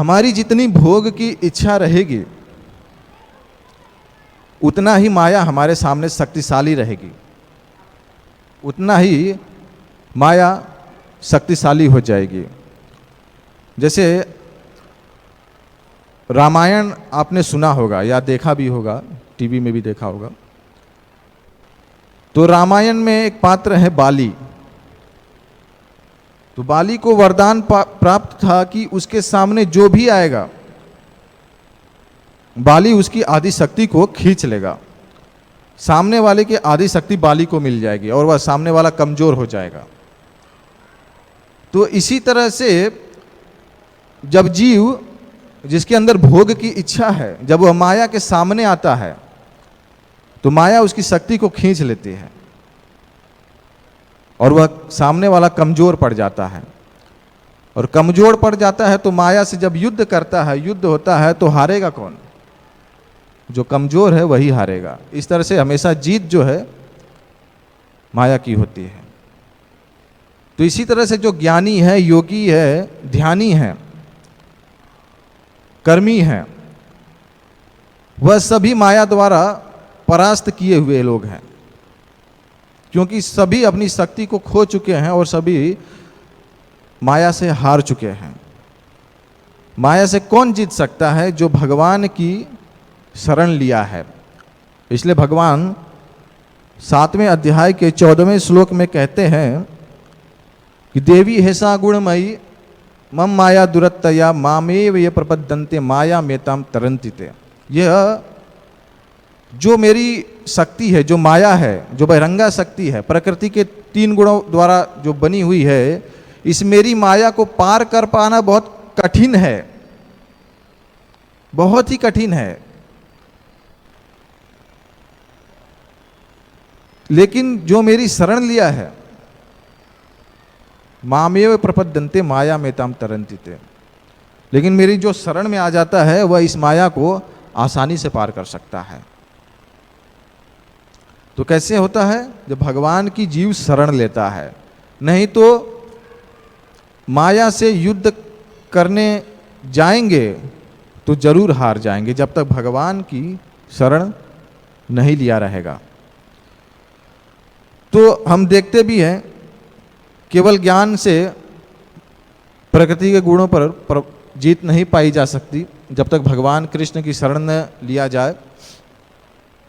हमारी जितनी भोग की इच्छा रहेगी उतना ही माया हमारे सामने शक्तिशाली रहेगी, उतना ही माया शक्तिशाली हो जाएगी। जैसे रामायण आपने सुना होगा या देखा भी होगा, टीवी में भी देखा होगा। तो रामायण में एक पात्र है बाली। तो बाली को वरदान प्राप्त था कि उसके सामने जो भी आएगा बाली उसकी आदि शक्ति को खींच लेगा, सामने वाले की आदि शक्ति बाली को मिल जाएगी और वह सामने वाला कमजोर हो जाएगा। तो इसी तरह से जब जीव जिसके अंदर भोग की इच्छा है, जब वह माया के सामने आता है तो माया उसकी शक्ति को खींच लेती है और वह सामने वाला कमजोर पड़ जाता है। और कमजोर पड़ जाता है तो माया से जब युद्ध करता है, युद्ध होता है, तो हारेगा कौन? जो कमजोर है वही हारेगा। इस तरह से हमेशा जीत जो है माया की होती है। तो इसी तरह से जो ज्ञानी है, योगी है, ध्यानी है, कर्मी है, वह सभी माया द्वारा परास्त किए हुए लोग हैं, क्योंकि सभी अपनी शक्ति को खो चुके हैं और सभी माया से हार चुके हैं। माया से कौन जीत सकता है? जो भगवान की शरण लिया है। इसलिए भगवान 7वें अध्याय के 14वें श्लोक में कहते हैं कि देवी हेसा गुणमयी मम माया दुरत्तया मामेव ये प्रपद्यन्ते माया मेताम तरन्तिते। यह जो मेरी शक्ति है, जो माया है, जो बहिरंगा शक्ति है, प्रकृति के 3 गुणों द्वारा जो बनी हुई है, इस मेरी माया को पार कर पाना बहुत कठिन है, बहुत ही कठिन है। लेकिन जो मेरी शरण लिया है, मामेव प्रपद्यन्ते माया मेताम तरन्तिते, लेकिन मेरी जो शरण में आ जाता है वह इस माया को आसानी से पार कर सकता है। तो कैसे होता है? जब भगवान की जीव शरण लेता है। नहीं तो माया से युद्ध करने जाएंगे तो जरूर हार जाएंगे, जब तक भगवान की शरण नहीं लिया रहेगा। तो हम देखते भी हैं केवल ज्ञान से प्रकृति के गुणों पर जीत नहीं पाई जा सकती जब तक भगवान कृष्ण की शरण न लिया जाए,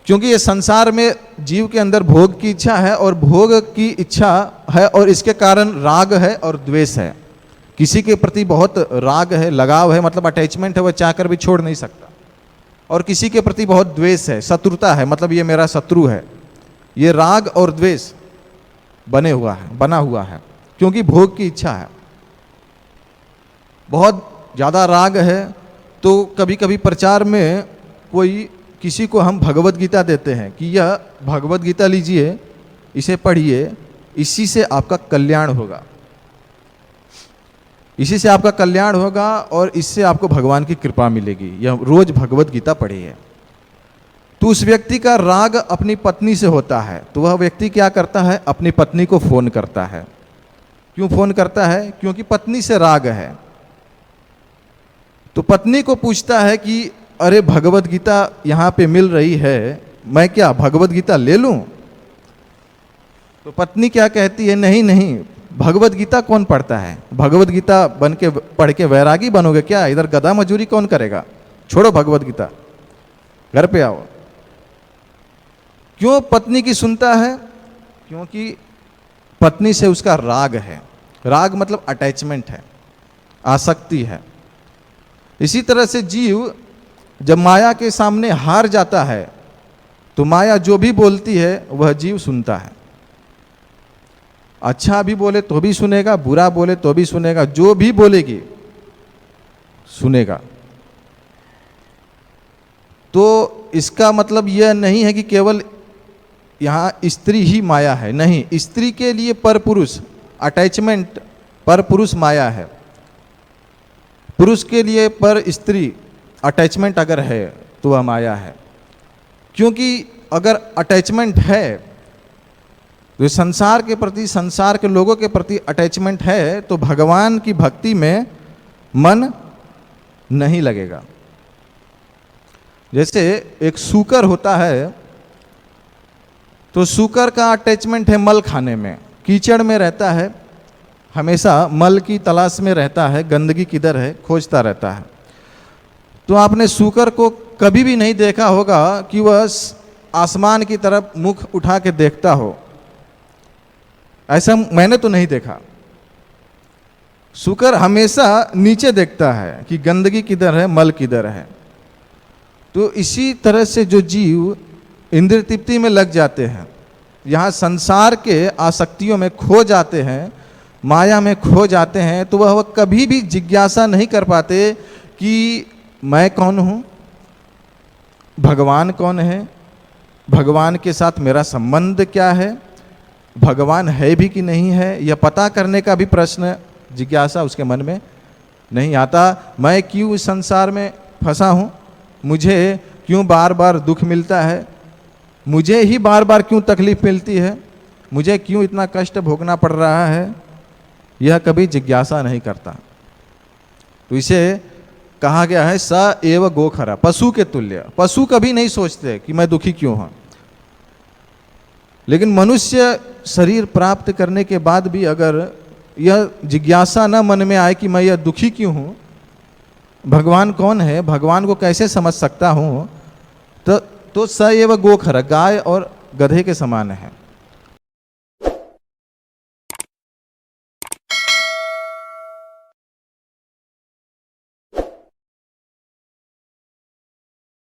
क्योंकि ये संसार में जीव के अंदर भोग की इच्छा है और भोग की इच्छा है और इसके कारण राग है और द्वेष है। किसी के प्रति बहुत राग है, लगाव है, मतलब अटैचमेंट है, वह चाहकर भी छोड़ नहीं सकता। और किसी के प्रति बहुत द्वेष है, शत्रुता है, मतलब ये मेरा शत्रु है। ये राग और द्वेष बना हुआ है क्योंकि भोग की इच्छा है। बहुत ज़्यादा राग है तो कभी कभी प्रचार में कोई किसी को हम भगवत गीता देते हैं कि यह भगवत गीता लीजिए, इसे पढ़िए, इसी से आपका कल्याण होगा, इसी से आपका कल्याण होगा और इससे आपको भगवान की कृपा मिलेगी, यह रोज भगवत गीता पढ़िए। तो उस व्यक्ति का राग अपनी पत्नी से होता है तो वह व्यक्ति क्या करता है? अपनी पत्नी को फोन करता है। क्यों फोन करता है? क्योंकि पत्नी से राग है। तो पत्नी को पूछता है कि अरे भगवत गीता यहाँ पे मिल रही है, मैं क्या भगवत गीता ले लूं? तो पत्नी क्या कहती है? नहीं नहीं, भगवत गीता कौन पढ़ता है? भगवत गीता पढ़ के वैरागी बनोगे क्या? इधर गधा मजूरी कौन करेगा? छोड़ो भगवत गीता, घर पे आओ। क्यों पत्नी की सुनता है? क्योंकि पत्नी से उसका राग है। राग मतलब अटैचमेंट है, आसक्ति है। इसी तरह से जीव जब माया के सामने हार जाता है तो माया जो भी बोलती है वह जीव सुनता है। अच्छा भी बोले तो भी सुनेगा, बुरा बोले तो भी सुनेगा, जो भी बोलेगी सुनेगा। तो इसका मतलब यह नहीं है कि केवल यहाँ स्त्री ही माया है, नहीं, स्त्री के लिए पर पुरुष अटैचमेंट, पर पुरुष माया है। पुरुष के लिए पर स्त्री अटैचमेंट अगर है तो वह माया है। क्योंकि अगर अटैचमेंट है तो संसार के प्रति, संसार के लोगों के प्रति अटैचमेंट है तो भगवान की भक्ति में मन नहीं लगेगा। जैसे एक सूकर होता है, तो सूकर का अटैचमेंट है मल खाने में, कीचड़ में रहता है, हमेशा मल की तलाश में रहता है, गंदगी किधर है खोजता रहता है। तो आपने सूकर को कभी भी नहीं देखा होगा कि वह आसमान की तरफ मुख उठा के देखता हो, ऐसा मैंने तो नहीं देखा। सूकर हमेशा नीचे देखता है कि गंदगी किधर है, मल किधर है। तो इसी तरह से जो जीव इंद्रिय तृप्ति में लग जाते हैं, यहाँ संसार के आसक्तियों में खो जाते हैं, माया में खो जाते हैं, तो वह कभी भी जिज्ञासा नहीं कर पाते कि मैं कौन हूँ, भगवान कौन है, भगवान के साथ मेरा संबंध क्या है, भगवान है भी कि नहीं है, यह पता करने का भी प्रश्न जिज्ञासा उसके मन में नहीं आता। मैं क्यों इस संसार में फंसा हूँ, मुझे क्यों बार बार दुख मिलता है, मुझे ही बार बार क्यों तकलीफ मिलती है, मुझे क्यों इतना कष्ट भोगना पड़ रहा है, यह कभी जिज्ञासा नहीं करता। तो इसे कहा गया है स एव गोखरा, पशु के तुल्य। पशु कभी नहीं सोचते कि मैं दुखी क्यों हूं, लेकिन मनुष्य शरीर प्राप्त करने के बाद भी अगर यह जिज्ञासा न मन में आए कि मैं यह दुखी क्यों हूं, भगवान कौन है, भगवान को कैसे समझ सकता हूं, तो स एव गोखरा, गाय और गधे के समान है।